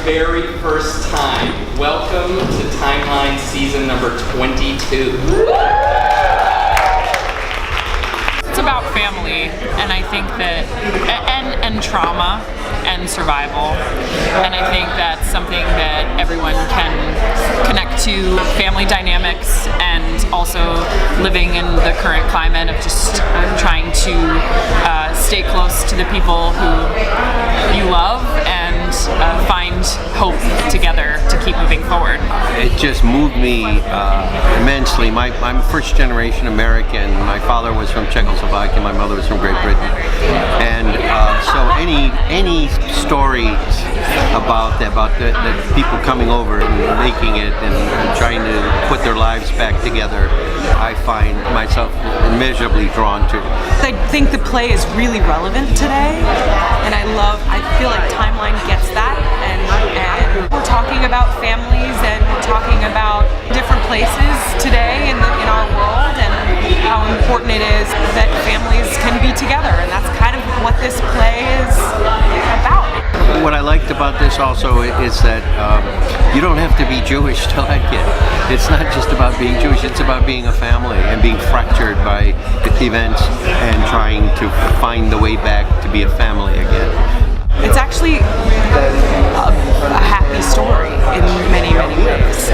very first time, welcome to Timeline season number 22. It's about family, and I think that, and trauma and survival, and I think that's something that everyone can connect to, family dynamics, and also living in the current climate of just trying to stay close to the people who you love and find hope together to keep moving forward. It just moved me immensely. I'm first generation American. My father was from Czechoslovakia, my mother was from Great Britain. And so any stories about the people coming over and making it and trying to put their lives back together, I find myself immeasurably drawn to. I think the play is really relevant today, and I feel like Timeline gets that, and we're talking about families, and we're talking about different places today in our world, and how important it is that families can be together, and that's kind of what this play is about. What I liked about this also is that you don't have to be Jewish to like it. It's not just about being Jewish, it's about being a family and being fractured by events and trying to find the way back to be a family again. It's actually a happy story in many, many ways.